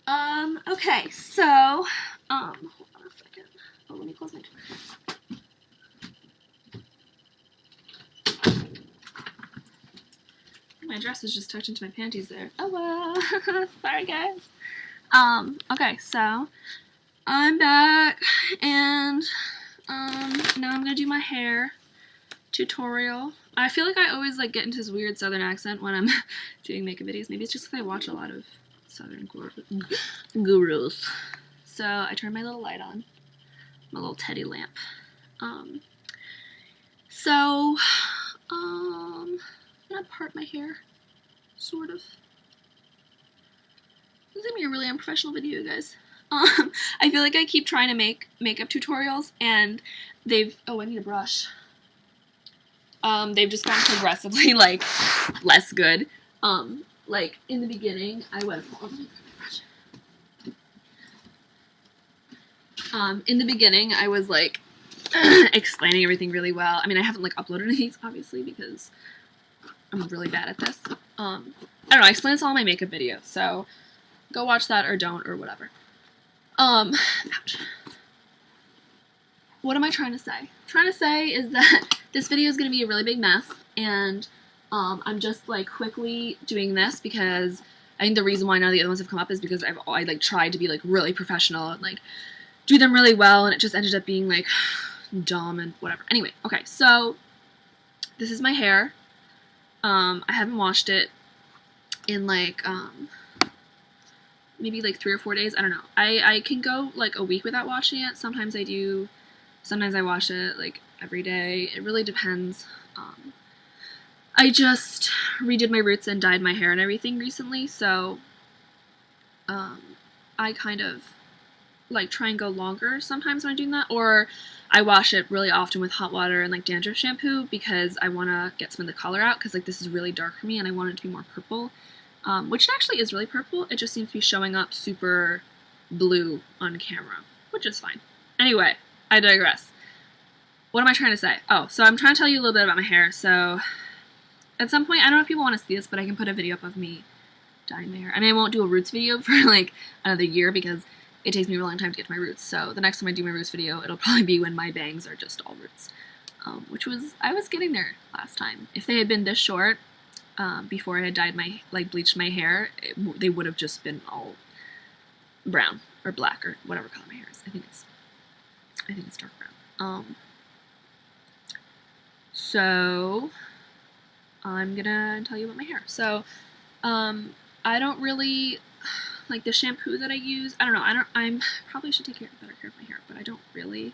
Okay, so, hold on a second. Oh, let me close my door. My dress was just tucked into my panties there. Oh well. Sorry guys. Okay, so I'm back and now I'm gonna do my hair tutorial. I feel like I always like get into this weird southern accent when I'm doing makeup videos. Maybe it's just because I watch a lot of southern gurus. So I turned my little light on, my little teddy lamp. I'm gonna part my hair, sort of. This is gonna be a really unprofessional video, guys. I feel like I keep trying to make makeup tutorials, and they've, oh, I need a brush. They've just gotten progressively, like, less good. Like, in the beginning, I was, hold on, let me grab my brush. In the beginning, I was, like, explaining everything really well. I mean, I haven't, like, uploaded these, obviously, because I'm really bad at this. I don't know, I explain this all in my makeup video, so go watch that or don't, or whatever. Ouch. What am I trying to say? I'm trying to say is that this video is going to be a really big mess, and I'm just like quickly doing this because I think the reason why none of the other ones have come up is because I like tried to be like really professional and like do them really well, and it just ended up being like dumb and whatever. Anyway, okay, so this is my hair. I haven't washed it in like maybe like 3 or 4 days. I don't know. I can go like a week without washing it. Sometimes I do. Sometimes I wash it like every day. It really depends. I just redid my roots and dyed my hair and everything recently, so I kind of like try and go longer sometimes when I'm doing that, or I wash it really often with hot water and like dandruff shampoo because I want to get some of the color out, because like this is really dark for me and I want it to be more purple, which actually is really purple. It just seems to be showing up super blue on camera, which is fine. Anyway, I digress. What am I trying to say? Oh, so I'm trying to tell you a little bit about my hair. So at some point, I don't know if people want to see this, but I can put a video up of me dyeing my hair. I mean, I won't do a roots video for like another year because it takes me a long time to get to my roots. So the next time I do my roots video, it'll probably be when my bangs are just all roots, which was, I was getting there last time. If they had been this short before I had dyed my, like bleached my hair, they would have just been all brown or black or whatever color my hair is. I think it's dark brown. So I'm gonna tell you about my hair. So I don't really like the shampoo that I use. I don't know. I probably should take better care of my hair, but I don't really.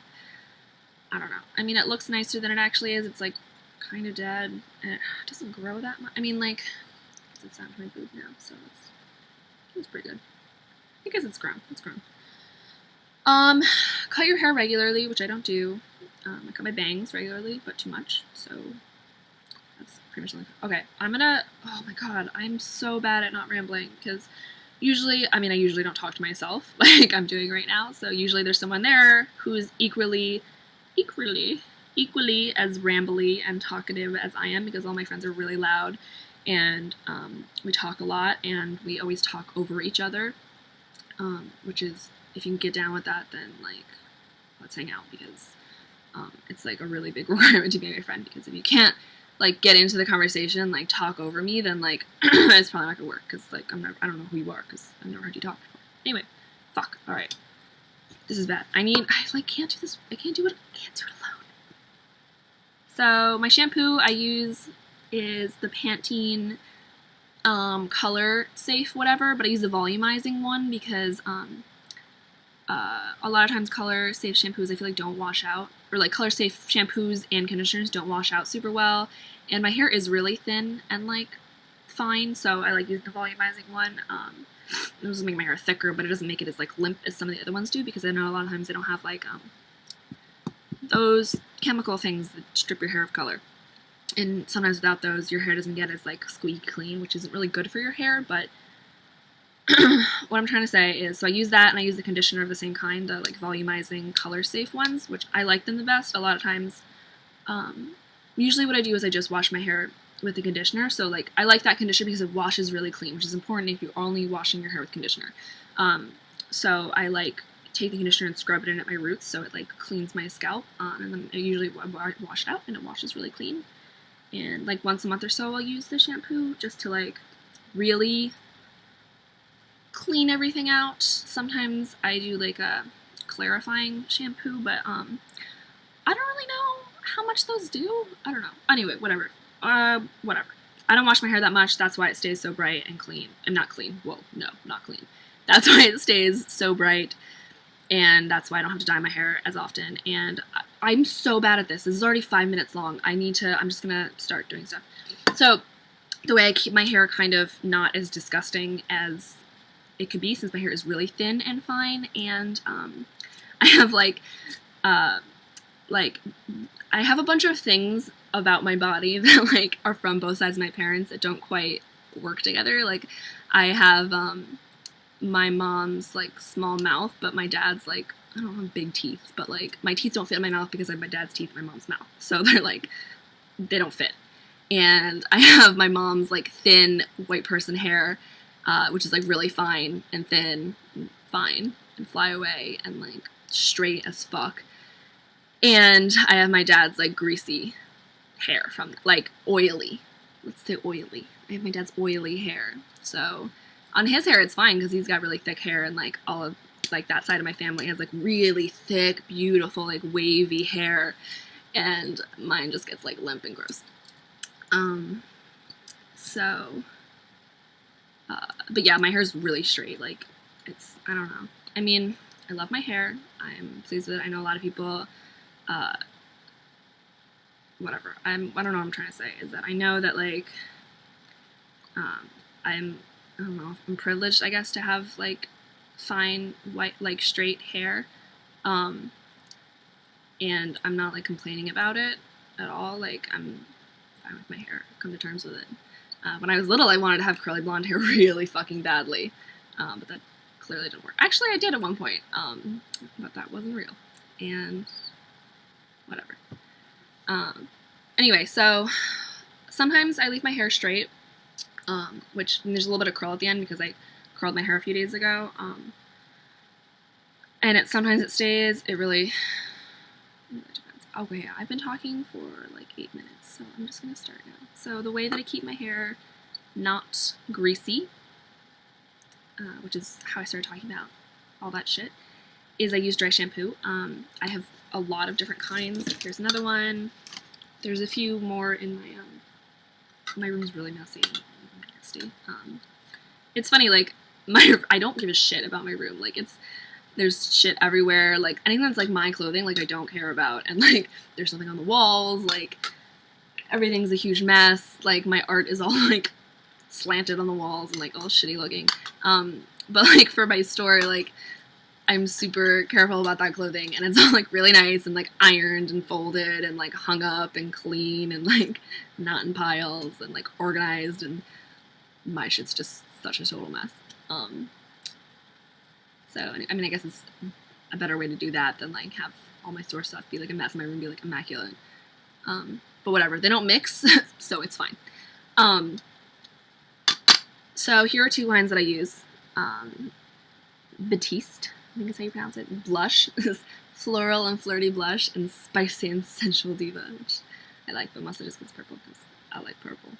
I don't know. I mean, it looks nicer than it actually is. It's like kind of dead, and it doesn't grow that much. I mean, like it's down to my boob now, so it's pretty good. I guess it's grown. It's grown. Cut your hair regularly, which I don't do. I cut my bangs regularly, but too much, so that's pretty much okay. Oh my god, I'm so bad at not rambling, because usually, I mean, I usually don't talk to myself like I'm doing right now, so usually there's someone there who's equally as rambly and talkative as I am, because all my friends are really loud, and we talk a lot, and we always talk over each other, which is, if you can get down with that, then like let's hang out, because it's like a really big requirement to be my friend, because if you can't like get into the conversation, like talk over me, then like it's probably not gonna work, because like I don't know who you are, because I've never heard you talk before. Anyway, fuck. All right, this is bad. I like can't do this. I can't do it alone. So my shampoo I use is the Pantene color safe whatever, but I use the volumizing one because a lot of times color safe shampoos I feel like don't wash out, or like color safe shampoos and conditioners don't wash out super well, and my hair is really thin and like fine, so I like using the volumizing one. It doesn't make my hair thicker, but it doesn't make it as like limp as some of the other ones do, because I know a lot of times they don't have like those chemical things that strip your hair of color, and sometimes without those your hair doesn't get as like squeaky clean, which isn't really good for your hair. But what I'm trying to say is, so I use that, and I use the conditioner of the same kind, the like volumizing color safe ones, which I like them the best. A lot of times, usually what I do is I just wash my hair with the conditioner. So like I like that conditioner because it washes really clean, which is important if you're only washing your hair with conditioner. So I like take the conditioner and scrub it in at my roots so it like cleans my scalp, and then I usually wash it out and it washes really clean. And like once a month or so I'll use the shampoo just to like really clean everything out. Sometimes I do like a clarifying shampoo, but I don't really know how much those do. I don't know. Anyway, whatever. Whatever. I don't wash my hair that much. That's why it stays so bright and clean. I'm not clean. Whoa, no, not clean. That's why it stays so bright, and that's why I don't have to dye my hair as often. And I'm so bad at this. This is already 5 minutes long. I'm just gonna start doing stuff. So the way I keep my hair kind of not as disgusting as it could be, since my hair is really thin and fine, and I have I have a bunch of things about my body that like are from both sides of my parents that don't quite work together. Like I have my mom's like small mouth, but my dad's like, I don't have big teeth, but like my teeth don't fit in my mouth because I have my dad's teeth in my mom's mouth, so they're like, they don't fit. And I have my mom's like thin white person hair, which is like really fine and thin and fine and fly away and like straight as fuck. And I have my dad's like greasy hair, from like oily, let's say oily. I have my dad's oily hair. So on his hair it's fine because he's got really thick hair, and like all of like that side of my family has like really thick, beautiful, like wavy hair, and mine just gets like limp and gross. But yeah, my hair's really straight. Like I don't know. I mean, I love my hair. I'm pleased with it. I know a lot of people, whatever. I don't know what I'm trying to say, is that I know that like, I don't know, I'm privileged, I guess, to have like fine, white, like straight hair. And I'm not like complaining about it at all. Like I'm fine with my hair. I've come to terms with it. When I was little, I wanted to have curly blonde hair really fucking badly, but that clearly didn't work. Actually, I did at one point, but that wasn't real, and whatever. Anyway, so sometimes I leave my hair straight, which there's a little bit of curl at the end because I curled my hair a few days ago, and sometimes it stays. It really depends. Okay, I've been talking for like 8 minutes, so I'm just gonna start now. So the way that I keep my hair not greasy, which is how I started talking about all that shit, is I use dry shampoo. I have a lot of different kinds. Here's another one. There's a few more in my room's really messy and nasty. It's funny, like I don't give a shit about my room. Like there's shit everywhere. Like anything that's like my clothing, like I don't care about. And like there's something on the walls. Like everything's a huge mess. Like my art is all like slanted on the walls and like all shitty looking. But like for my store, like I'm super careful about that clothing, and it's all like really nice and like ironed and folded and like hung up and clean and like not in piles and like organized, and my shit's just such a total mess. So I mean, I guess it's a better way to do that than like have all my store stuff be like a mess and my room be like immaculate. But whatever, they don't mix, so it's fine. So here are two lines that I use. Batiste, I think is how you pronounce it. Blush, this floral and flirty blush, and spicy and sensual diva, which I like, but mostly just because purple, because I like purple.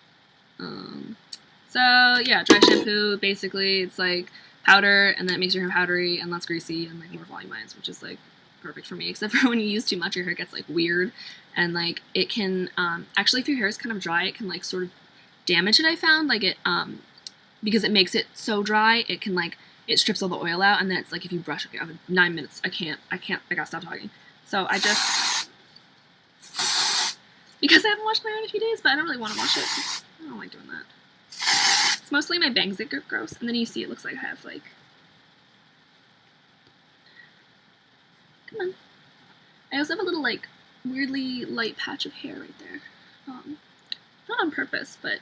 So yeah, dry shampoo, basically it's like powder, and then it makes your hair powdery and less greasy and like more volumized, which is like perfect for me, except for when you use too much, your hair gets like weird, and like it can, actually if your hair is kind of dry, it can like sort of damage it, I found, like it, because it makes it so dry, it can like, it strips all the oil out, and then it's like if you brush, okay, I have 9 minutes, I gotta stop talking. So I just, because I haven't washed my hair in a few days, but I don't really want to wash it. I don't like doing that. It's mostly my bangs that get gross, and then you see it looks like I have like, come on. I also have a little like weirdly light patch of hair right there. Not on purpose, but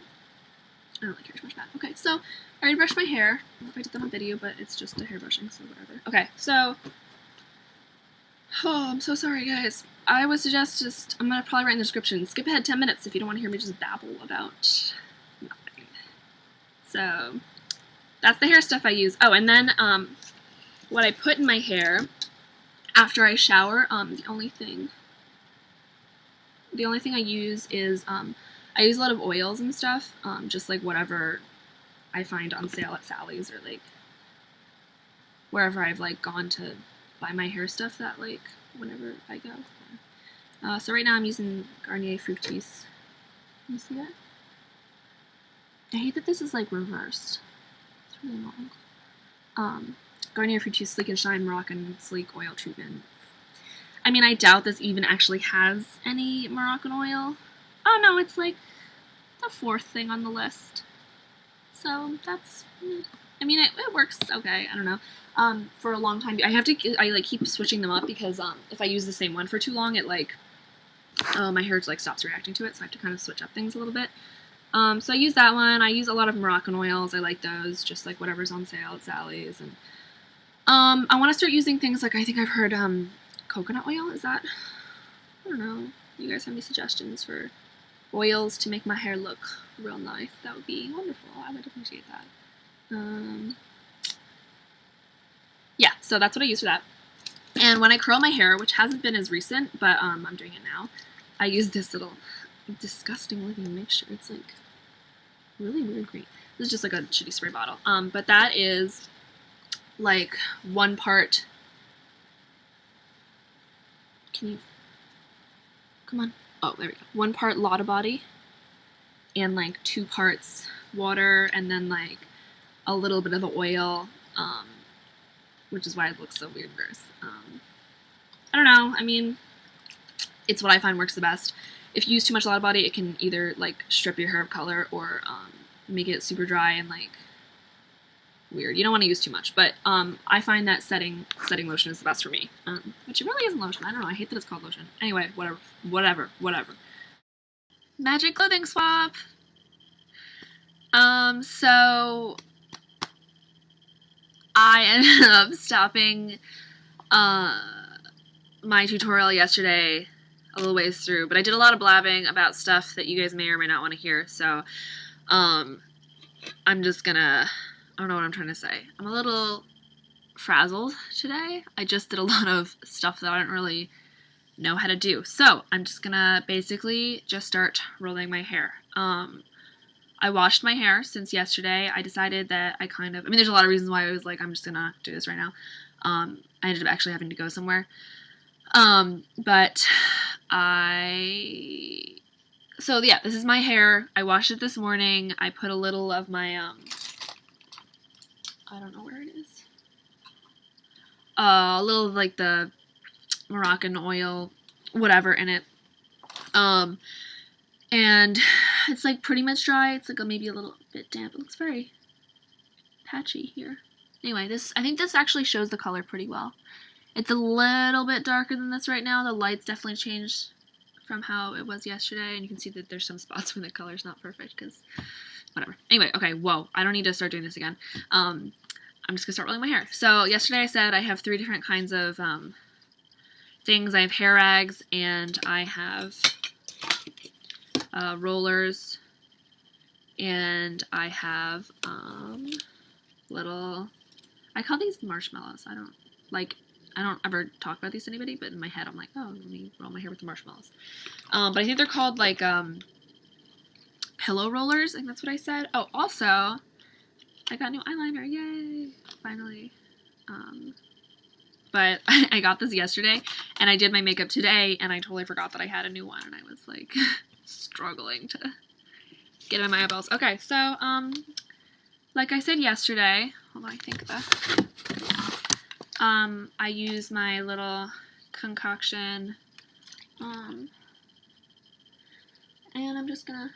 I don't like hair brush that. Okay, so I already brushed my hair. I don't know if I did that on video, but it's just a hair brushing, so whatever. Okay, so Oh, I'm so sorry, guys. I would suggest I'm gonna probably write in the description, skip ahead 10 minutes if you don't want to hear me just babble about nothing. So, that's the hair stuff I use. Oh, and then, what I put in my hair after I shower, the only thing I use is, I use a lot of oils and stuff, just like whatever I find on sale at Sally's or like wherever I've like gone to buy my hair stuff that like whenever I go. So right now I'm using Garnier Fructis. Can you see that? I hate that this is like reversed. It's really annoying. Garnier Fructis Sleek and Shine Moroccan Sleek Oil Treatment. I mean, I doubt this even actually has any Moroccan oil. Oh no, it's like the 4th thing on the list. So that's, I mean, it works okay. I don't know. For a long time, I like keep switching them up because if I use the same one for too long, it like, my hair like stops reacting to it, so I have to kind of switch up things a little bit. So I use that one. I use a lot of Moroccan oils. I like those, just like whatever's on sale at Sally's. And I want to start using things like, I think I've heard coconut oil. Is that? I don't know. You guys have any suggestions for oils to make my hair look real nice? That would be wonderful. I would appreciate that. Yeah, so that's what I use for that. And when I curl my hair, which hasn't been as recent, but I'm doing it now, I use this little disgusting looking mixture. It's like really weird green. This is just like a shitty spray bottle. But that is like 1 part. Can you? Come on. Oh, there we go. 1 part Lotta Body and like 2 parts water and then like a little bit of the oil, which is why it looks so weird and gross. I don't know. I mean, it's what I find works the best. If you use too much Lotta Body, it can either like strip your hair of color or make it super dry and like weird. You don't want to use too much, but I find that setting lotion is the best for me. Which it really isn't lotion. I don't know. I hate that it's called lotion. Anyway, whatever. Magic clothing swap. So I ended up stopping my tutorial yesterday a little ways through, but I did a lot of blabbing about stuff that you guys may or may not want to hear, so I'm just gonna, I don't know what I'm trying to say. I'm a little frazzled today. I just did a lot of stuff that I don't really know how to do, so I'm just gonna basically just start rolling my hair. I washed my hair since yesterday. I decided that I mean, there's a lot of reasons why I was like, I'm just gonna do this right now. I ended up actually having to go somewhere. But so yeah, this is my hair. I washed it this morning. I put a little of my, I don't know where it is. A little of like the Moroccan oil, whatever in it. And it's like pretty much dry. It's like maybe a little bit damp. It looks very patchy here. Anyway, I think this actually shows the color pretty well. It's a little bit darker than this right now. The light's definitely changed from how it was yesterday, and you can see that there's some spots where the color's not perfect, because whatever. Anyway, okay, whoa, I don't need to start doing this again. I'm just gonna start rolling my hair. So yesterday I said I have 3 different kinds of things. I have hair rags, and I have rollers, and I have little, I call these marshmallows. I don't ever talk about these to anybody, but in my head I'm like, oh, let me roll my hair with the marshmallows. But I think they're called like pillow rollers. I think that's what I said. Oh, also, I got new eyeliner. Yay! Finally. But I got this yesterday, and I did my makeup today, and I totally forgot that I had a new one, and I was like struggling to get it in my eyeballs. Okay, so like I said yesterday, although I think I use my little concoction, and I'm just gonna,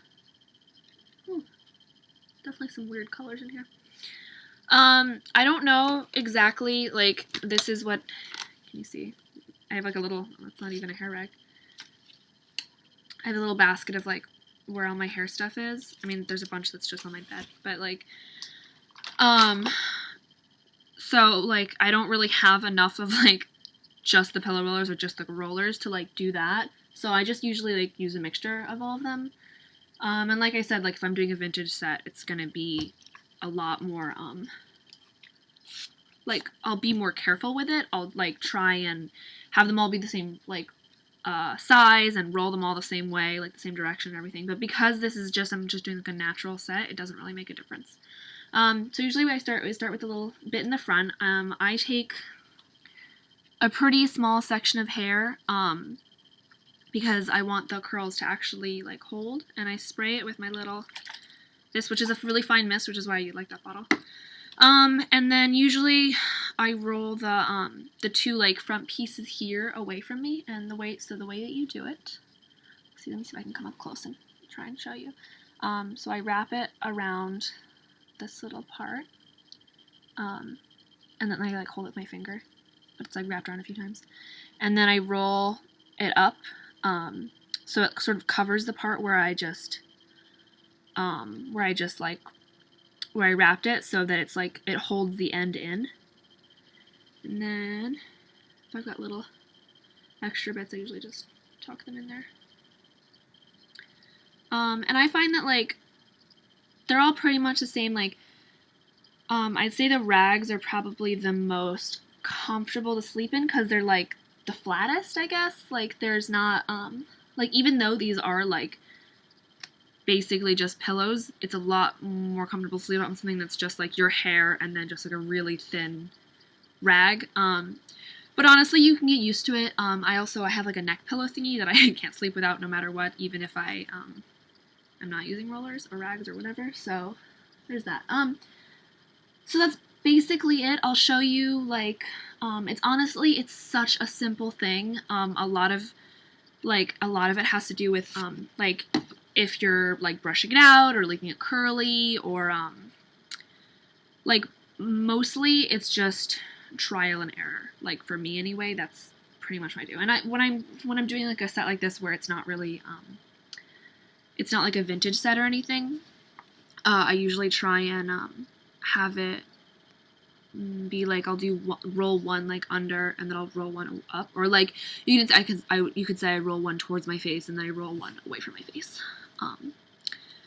definitely some weird colors in here. I don't know exactly, like, this is what, can you see? I have like a little, it's not even a hair rag. I have a little basket of like where all my hair stuff is. I mean, there's a bunch that's just on my bed, but like, so like I don't really have enough of like just the pillow rollers or just the rollers to like do that. So I just usually like use a mixture of all of them. And like I said, like if I'm doing a vintage set, it's gonna be a lot more like I'll be more careful with it. I'll like try and have them all be the same like size and roll them all the same way, like the same direction and everything. But because this is just I'm just doing like a natural set, it doesn't really make a difference. So usually when I start with a little bit in the front. I take a pretty small section of hair because I want the curls to actually like hold, and I spray it with my little this, which is a really fine mist, which is why you like that bottle. And then usually I roll the two like front pieces here away from me, and the way that you do it. See, let me see if I can come up close and try and show you. So I wrap it around this little part, and then I like hold it with my finger, but it's like wrapped around a few times, and then I roll it up, so it sort of covers the part where I wrapped it, so that it's like it holds the end in. And then if I've got little extra bits, I usually just tuck them in there. And I find that like they're all pretty much the same. Like I'd say the rags are probably the most comfortable to sleep in because they're like the flattest, I guess. Like there's not like, even though these are like basically just pillows, it's a lot more comfortable to sleep on something that's just like your hair and then just like a really thin rag. But honestly, you can get used to it. I have like a neck pillow thingy that I can't sleep without no matter what, even if I'm not using rollers or rags or whatever. So there's that. So that's basically it. I'll show you like it's such a simple thing. A lot of it has to do with like if you're like brushing it out or leaving it curly, or like mostly it's just trial and error. Like for me anyway, that's pretty much what I do. And when I'm doing like a set like this where it's not really it's not like a vintage set or anything, I usually try and have it be like I'll do roll one like under, and then I'll roll one up, or like you could say I roll one towards my face and then I roll one away from my face.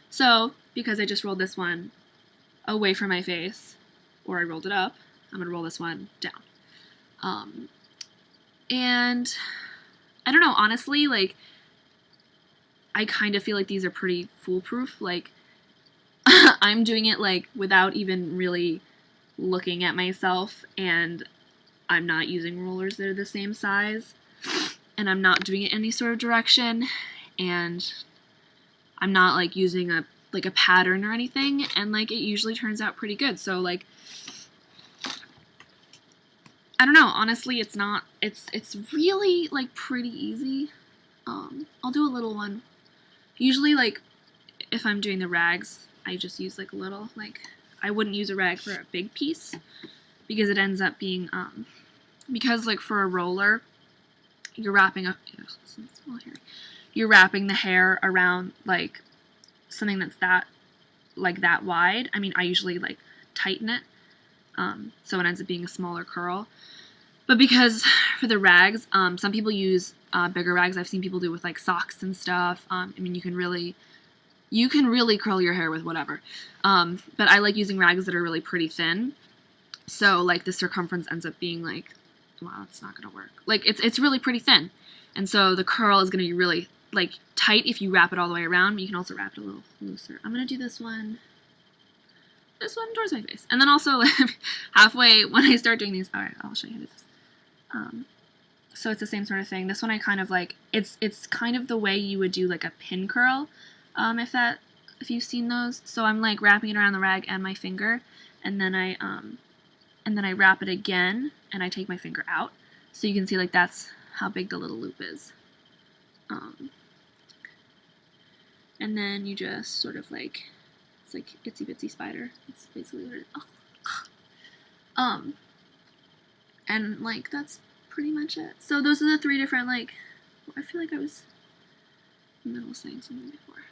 So because I just rolled this one away from my face, or I rolled it up, I'm gonna roll this one down. And I don't know, honestly, like I kind of feel like these are pretty foolproof. Like I'm doing it like without even really looking at myself, and I'm not using rollers that are the same size, and I'm not doing it any sort of direction, and I'm not like using a pattern or anything, and like it usually turns out pretty good. So like I don't know, honestly, it's really like pretty easy. I'll do a little one. Usually like if I'm doing the rags, I just use like a little, like I wouldn't use a rag for a big piece because it ends up being because like for a roller you're wrapping the hair around like something that's that wide. I mean, I usually like tighten it so it ends up being a smaller curl. But because for the rags, some people use bigger rags. I've seen people do with like socks and stuff. I mean, you can really curl your hair with whatever. But I like using rags that are really pretty thin. So like the circumference ends up being like, wow, it's not gonna work. Like it's really pretty thin, and so the curl is gonna be really like tight if you wrap it all the way around. But you can also wrap it a little looser. I'm gonna do this one towards my face, and then also halfway when I start doing these. All right, I'll show you how to do this. So it's the same sort of thing. This one I kind of like. It's kind of the way you would do like a pin curl, if you've seen those. So I'm like wrapping it around the rag and my finger, and then I wrap it again, and I take my finger out, so you can see like that's how big the little loop is. And then you just sort of like, it's like itsy bitsy spider. It's basically what it is. And like that's pretty much it. So those are the three different like. I feel like I was in the middle of saying something before.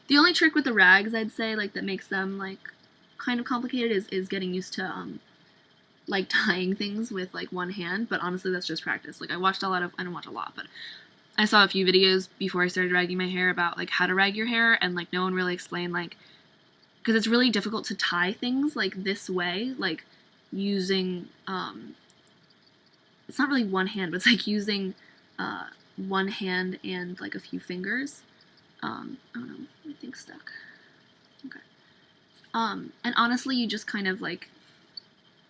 The only trick with the rags, I'd say, like that makes them like kind of complicated is getting used to like tying things with like one hand, but honestly that's just practice. Like I didn't watch a lot, but I saw a few videos before I started ragging my hair about like how to rag your hair, and like no one really explained like, because it's really difficult to tie things like this way, like using it's not really one hand, but it's like using one hand and like a few fingers. Oh no, my thing's stuck. Okay. And honestly, you just kind of like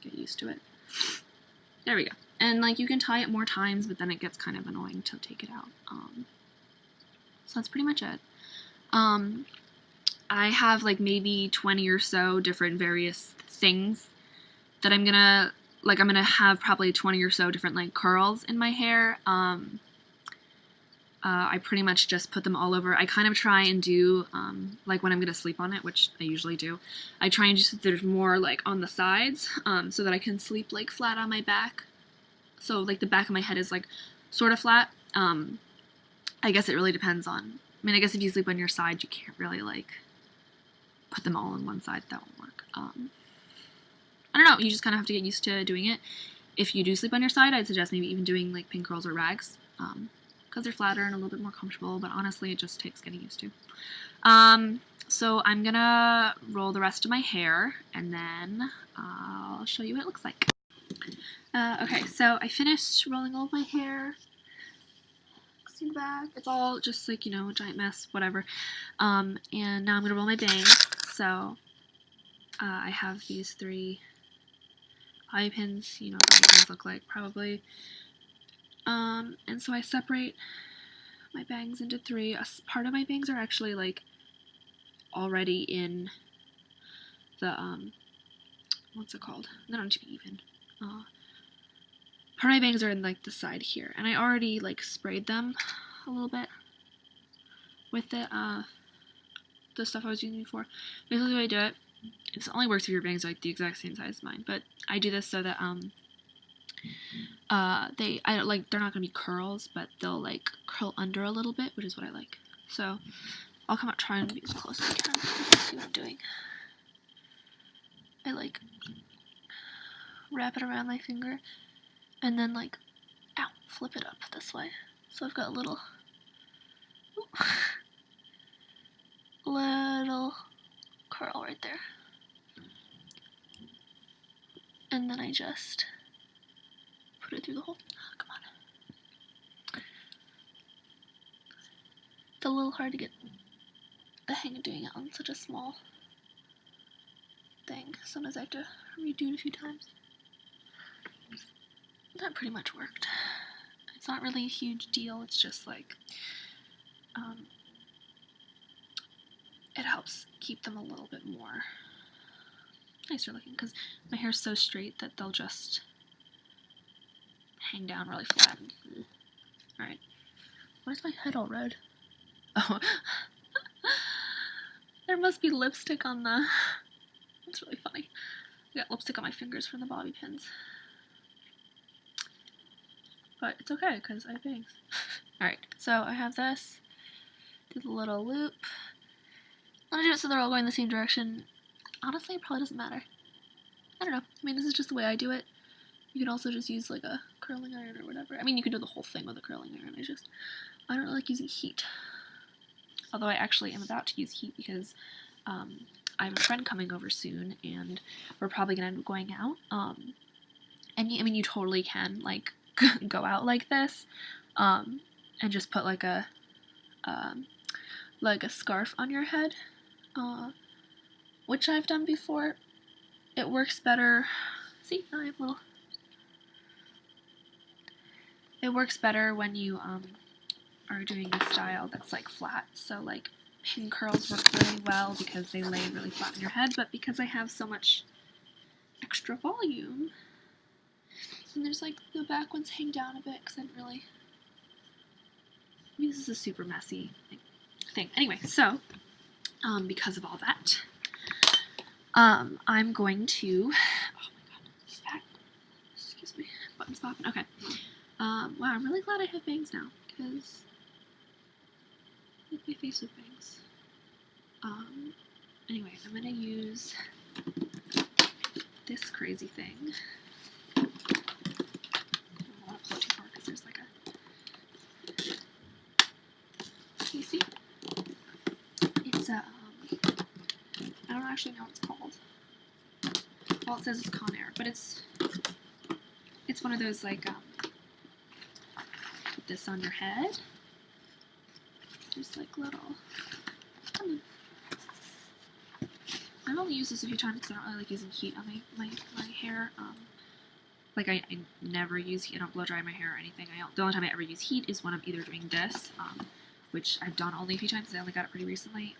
get used to it. There we go. And like you can tie it more times, but then it gets kind of annoying to take it out. So that's pretty much it. I have like maybe 20 or so different various things that I'm gonna have probably 20 or so different like curls in my hair. I pretty much just put them all over. I kind of try and do, like when I'm gonna sleep on it, which I usually do, I try and just, there's more like on the sides, so that I can sleep like flat on my back. So like the back of my head is like sort of flat. I guess it really depends on, I mean, I guess if you sleep on your side, you can't really like put them all on one side. That won't work. I don't know, you just kind of have to get used to doing it. If you do sleep on your side, I'd suggest maybe even doing like pin curls or rags, because they're flatter and a little bit more comfortable, but honestly it just takes getting used to. So I'm gonna roll the rest of my hair and then I'll show you what it looks like. Okay, so I finished rolling all of my hair. See the back? It's all just like, you know, a giant mess, whatever. And now I'm gonna roll my bangs. So I have these 3 bobby pins, you know what bobby pins look like probably. And so I separate my bangs into 3. Part of my bangs are actually like already in the what's it called? They don't need to be even. Part of my bangs are in like the side here, and I already like sprayed them a little bit with the stuff I was using before. Basically the way I do it, it only works if your bangs are like the exact same size as mine, but I do this so that they're not gonna be curls, but they'll like curl under a little bit, which is what I like. So I'll come up, try and be as close as I can. See what I'm doing. I like wrap it around my finger and then like, ow, flip it up this way. So I've got a little curl right there. And then I just put it through the hole. Oh, come on. It's a little hard to get the hang of doing it on such a small thing. Sometimes I have to redo it a few times. That pretty much worked. It's not really a huge deal, it's just like, it helps keep them a little bit more nicer looking, because my hair's so straight that they'll just hang down really flat. Alright. Why is my head all red? Oh. There must be lipstick on the... That's really funny. I got lipstick on my fingers from the bobby pins. But it's okay, because I have bangs. Alright, so I have this. Do the little loop. I'm gonna do it so they're all going the same direction. Honestly, it probably doesn't matter. I don't know. I mean, this is just the way I do it. You can also just use like a curling iron or whatever. I mean, you can do the whole thing with a curling iron. I don't like using heat. Although I actually am about to use heat because I have a friend coming over soon and we're probably going to end up going out. And I mean, you totally can like go out like this and just put like a scarf on your head, which I've done before. It works better. See, I have little. It works better when you are doing a style that's like flat. So like pin curls work really well because they lay really flat on your head, but because I have so much extra volume, and there's like the back ones hang down a bit because I didn't really. I mean, this is a super messy thing. Anyway, so because of all that, I'm going to. Oh my god, excuse me, button's popping. Okay. Wow, I'm really glad I have bangs now because I make my face with bangs. Anyway, I'm gonna use this crazy thing. actually know what it's called. Well, it says it's Conair, but it's one of those like put this on your head. Just like little. I've only used this a few times because I don't really like using heat on my hair. Like I never use heat. I don't blow dry my hair or anything. The only time I ever use heat is when I'm either doing this, which I've done only a few times. I only got it pretty recently.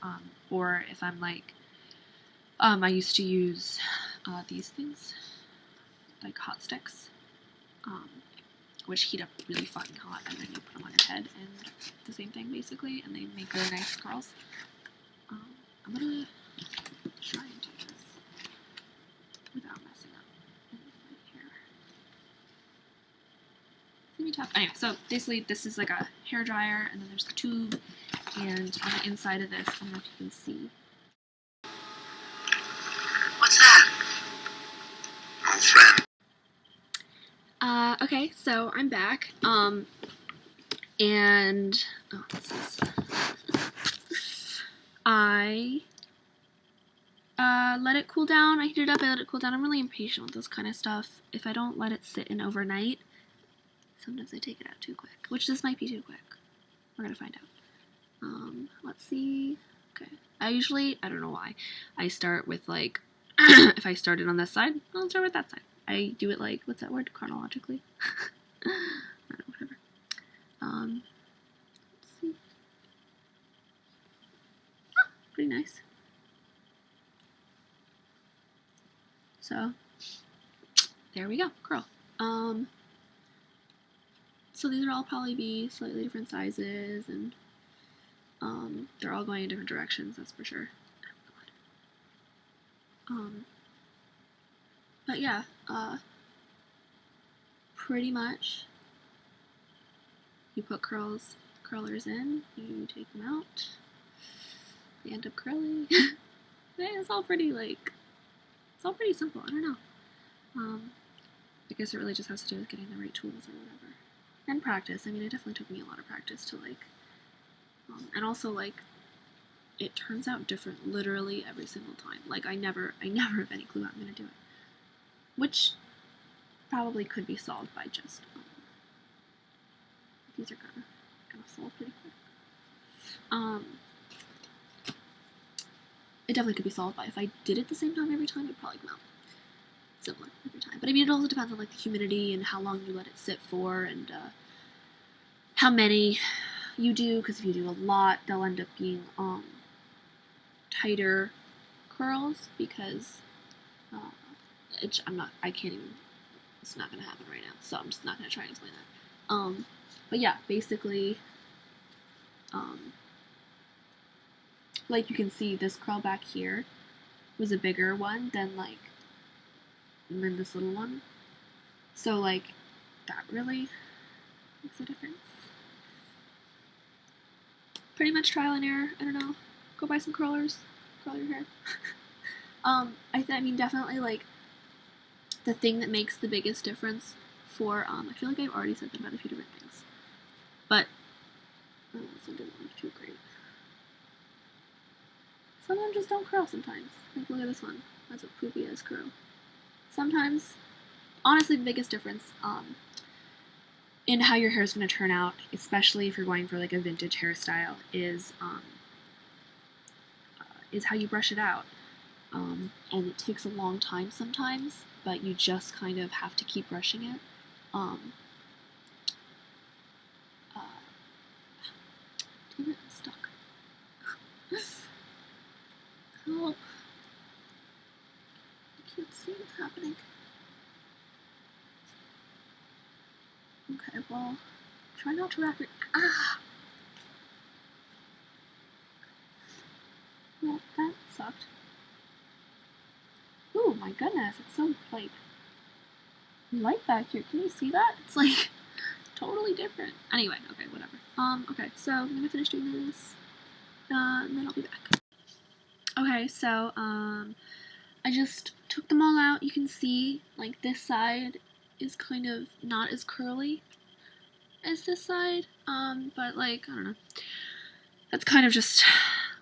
Or if I'm like, I used to use these things, like hot sticks, which heat up really fucking hot, and then you put them on your head, and the same thing basically, and they make really nice curls. I'm gonna try and do this without messing up my hair. It's gonna be tough. Anyway, so basically this is like a hair dryer, and then there's the tube, and on the inside of this, I don't know if you can see. What's that? Oh, friend. Okay, so I'm back, and, oh, this is, I, let it cool down. I heated it up, I let it cool down. I'm really impatient with this kind of stuff. If I don't let it sit in overnight, sometimes I take it out too quick, which this might be too quick. We're gonna find out. Let's see. Okay. I don't know why, I start with like, if I started on this side, I'll start with that side. I do it like, what's that word? Chronologically? I don't know, whatever. Let's see. Oh, pretty nice. So, there we go, curl. So these will all probably be slightly different sizes, and they're all going in different directions, that's for sure. But yeah, pretty much you put curlers in, you take them out, they end up curly. It's all pretty simple, I don't know. I guess it really just has to do with getting the right tools or whatever. And practice. I mean, it definitely took me a lot of practice to like, and also like, it turns out different literally every single time. Like I never have any clue how I'm gonna do it. Which probably could be solved by just, these are gonna fall pretty quick. It definitely could be solved by, if I did it the same time every time, it'd probably come out similar every time. But I mean, it also depends on like the humidity and how long you let it sit for, and how many you do, because if you do a lot, they'll end up being tighter curls, because I can't even, it's not gonna happen right now, so I'm just not gonna try and explain that. But yeah, basically, like you can see, this curl back here was a bigger one than this little one. So like, that really makes a difference. Pretty much trial and error. I don't know. Go buy some curlers. Curl your hair. I mean, definitely like, the thing that makes the biggest difference for, I feel like I've already said that about a few different things, but some didn't look too great. Some of them just don't curl sometimes. Like, look at this one. That's a poopy ass curl. Sometimes, honestly, the biggest difference in how your hair is going to turn out, especially if you're going for like a vintage hairstyle, is how you brush it out. And it takes a long time sometimes, but you just kind of have to keep brushing it. Damn it, I'm stuck. Help. I can't see what's happening. Okay, well, try not to wrap it. Ah! Well, that sucked. Ooh, my goodness, it's so, like, light back here. Can you see that? It's, like, totally different. Anyway, okay, whatever. Okay, so I'm gonna finish doing this, and then I'll be back. Okay, so, I just took them all out. You can see, like, this side is kind of not as curly as this side, but, like, I don't know. That's kind of just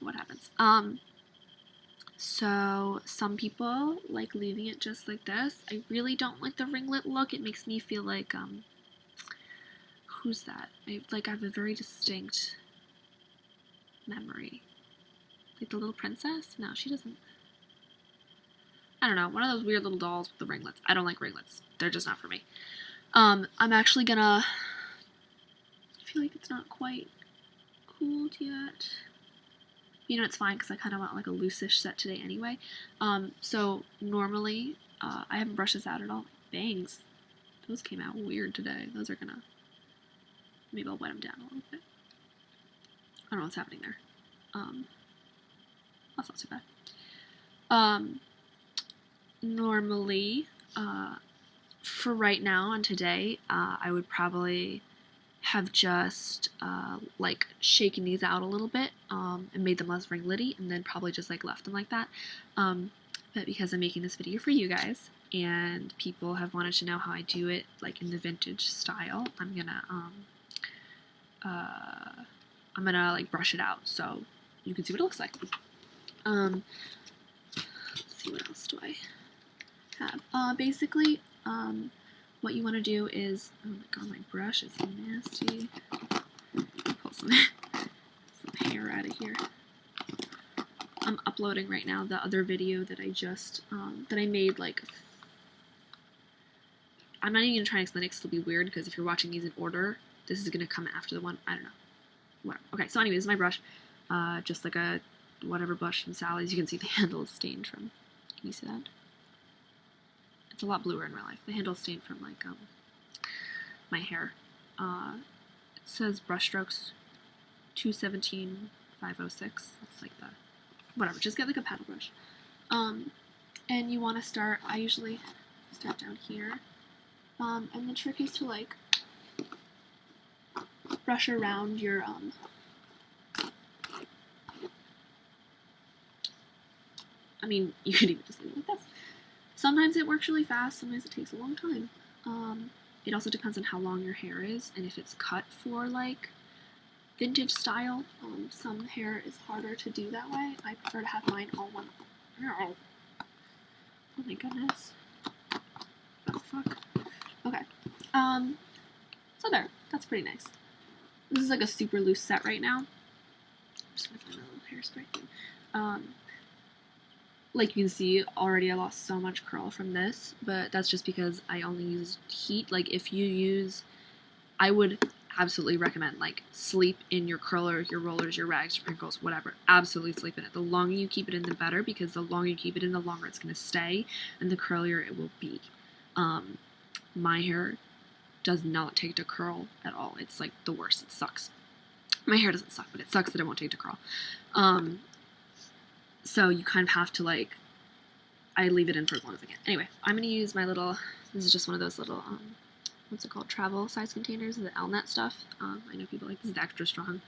what happens. So some people like leaving it just like this. I really don't like the ringlet look. It makes me feel like who's that? I have a very distinct memory. Like the little princess? No, she doesn't. I don't know, one of those weird little dolls with the ringlets. I don't like ringlets. They're just not for me. I'm actually gonna, I feel like it's not quite cooled yet. You know, it's fine because I kind of want like a loose-ish set today anyway. So normally, I haven't brushed this out at all. Bangs, those came out weird today. Those are gonna, maybe I'll wet them down a little bit. I don't know what's happening there. That's not too bad. Normally, for right now and today, I would probably have just like shaken these out a little bit and made them less ringlety, and then probably just like left them like that. But because I'm making this video for you guys and people have wanted to know how I do it like in the vintage style, I'm gonna like brush it out so you can see what it looks like. Let's see, what else do I have? Basically, what you want to do is, oh my god, my brush is nasty. Pull some hair out of here. I'm uploading right now the other video that I just, that I made, like, I'm not even going to try and explain it because it'll be weird, because if you're watching these in order, this is going to come after the one, I don't know. Whatever. Okay, so anyway, this is my brush. Just like a whatever brush from Sally's. You can see the handle is stained from, can you see that? It's a lot bluer in real life. The handle's stained from, like, my hair. It says brushstrokes 217 506. That's like the, whatever, just get like a paddle brush. And you want to start, I usually start down here. And the trick is to like brush around your, I mean, you could even just leave it like this. Sometimes it works really fast, sometimes it takes a long time. It also depends on how long your hair is and if it's cut for like vintage style. Some hair is harder to do that way. I prefer to have mine all one. Oh my goodness. What the fuck? Okay. So there. That's pretty nice. This is like a super loose set right now. I'm just gonna find a little hairspray thing. Like you can see already I lost so much curl from this, but that's just because I only used heat. Like if you use, I would absolutely recommend like sleep in your curler, your rollers, your rags, your crinkles, whatever. Absolutely sleep in it. The longer you keep it in, the better, because the longer you keep it in, the longer it's going to stay and the curlier it will be. My hair does not take to curl at all. It's like the worst. It sucks. My hair doesn't suck, but it sucks that it won't take to curl. So you kind of have to like, I leave it in for as long as I can. Anyway, I'm going to use my little, this is just one of those little, what's it called, travel size containers, the Elnet stuff. I know people like, this is extra strong,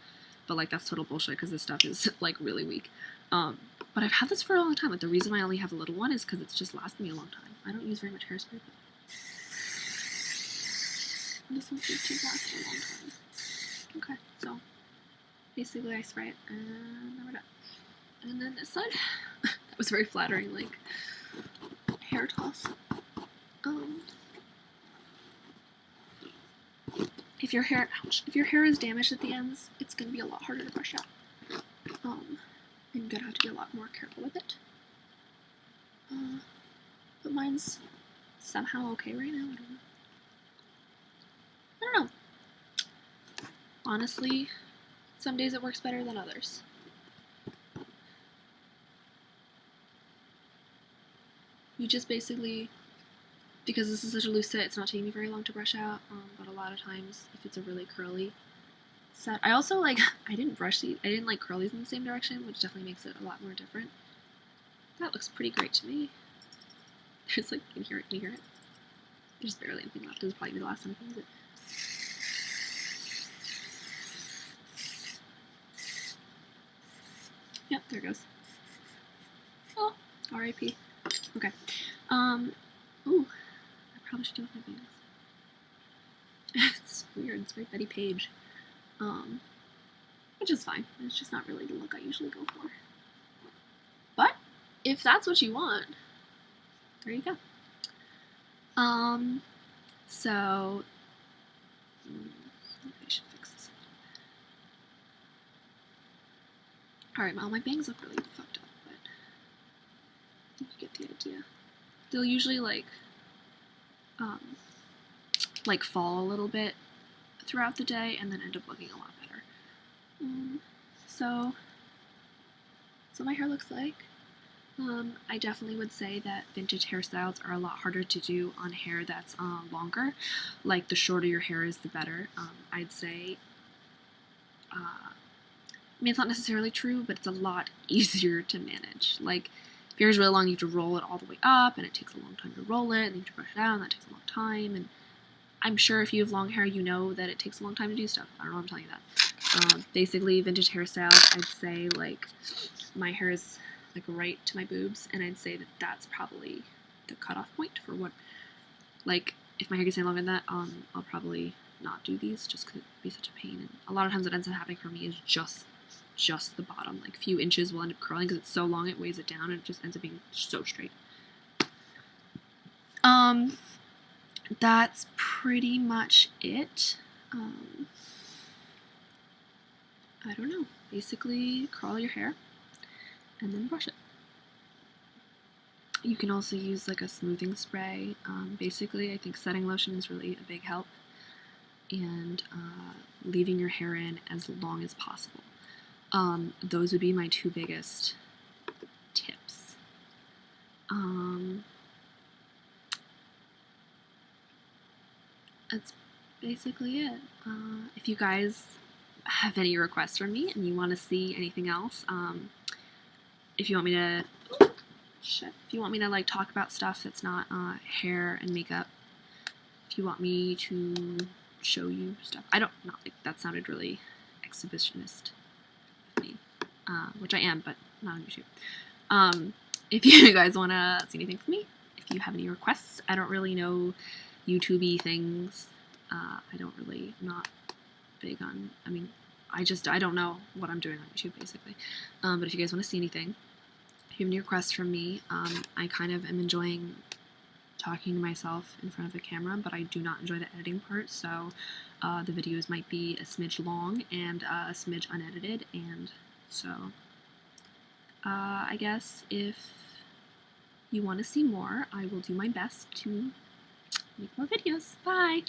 but like that's total bullshit because this stuff is like really weak. But I've had this for a long time. Like the reason why I only have a little one is because it's just lasted me a long time. I don't use very much hairspray, but this one seems to last a long time. Okay, so basically I spray it and then we're done. And then this side, that was very flattering, like, hair toss. If your hair is damaged at the ends, it's going to be a lot harder to brush out. And you're going to have to be a lot more careful with it. But mine's somehow okay right now, I don't know. Honestly, some days it works better than others. You just basically, because this is such a loose set, it's not taking me very long to brush out, but a lot of times, if it's a really curly set, I also like, I didn't like curl these in the same direction, which definitely makes it a lot more different. That looks pretty great to me. There's like, can you hear it? There's barely anything left. This will probably be the last time I use it. Yep, there it goes. Oh, R.I.P. Okay. Ooh, I probably should do with my bangs. It's weird, it's very Betty Page. Which is fine. It's just not really the look I usually go for. But, if that's what you want, there you go. So I should fix this. Alright, well, my bangs look really fucked up, but you get the idea. They'll usually like fall a little bit throughout the day and then end up looking a lot better. So that's what my hair looks like. I definitely would say that vintage hairstyles are a lot harder to do on hair that's longer. Like, the shorter your hair is, the better. I'd say, I mean, it's not necessarily true, but it's a lot easier to manage. Like, if your hair is really long, you have to roll it all the way up, and it takes a long time to roll it, and you have to brush it out, and that takes a long time. And I'm sure if you have long hair, you know that it takes a long time to do stuff. I don't know why I'm telling you that. Basically, vintage hairstyles, I'd say, like, my hair is like right to my boobs, and I'd say that that's probably the cutoff point for what, like, if my hair gets any longer than that, I'll probably not do these just because it'd be such a pain. And a lot of times what ends up happening for me is just the bottom, like, few inches will end up curling because it's so long it weighs it down, and it just ends up being so straight. That's pretty much it. I don't know. Basically, curl your hair and then brush it. You can also use like a smoothing spray. Basically, I think setting lotion is really a big help, and leaving your hair in as long as possible. Those would be my two biggest tips. That's basically it. If you guys have any requests from me and you want to see anything else, if you want me to, like, talk about stuff that's not hair and makeup, if you want me to show you stuff, that sounded really exhibitionist of me, which I am, but not on YouTube. If you guys want to see anything from me, if you have any requests, I don't really know YouTube-y things. I'm not big on, I don't know what I'm doing on YouTube, basically. But if you guys want to see anything, if you have any requests from me, I kind of am enjoying talking to myself in front of a camera, but I do not enjoy the editing part, so the videos might be a smidge long and a smidge unedited, and so I guess if you want to see more, I will do my best to make more videos. Bye!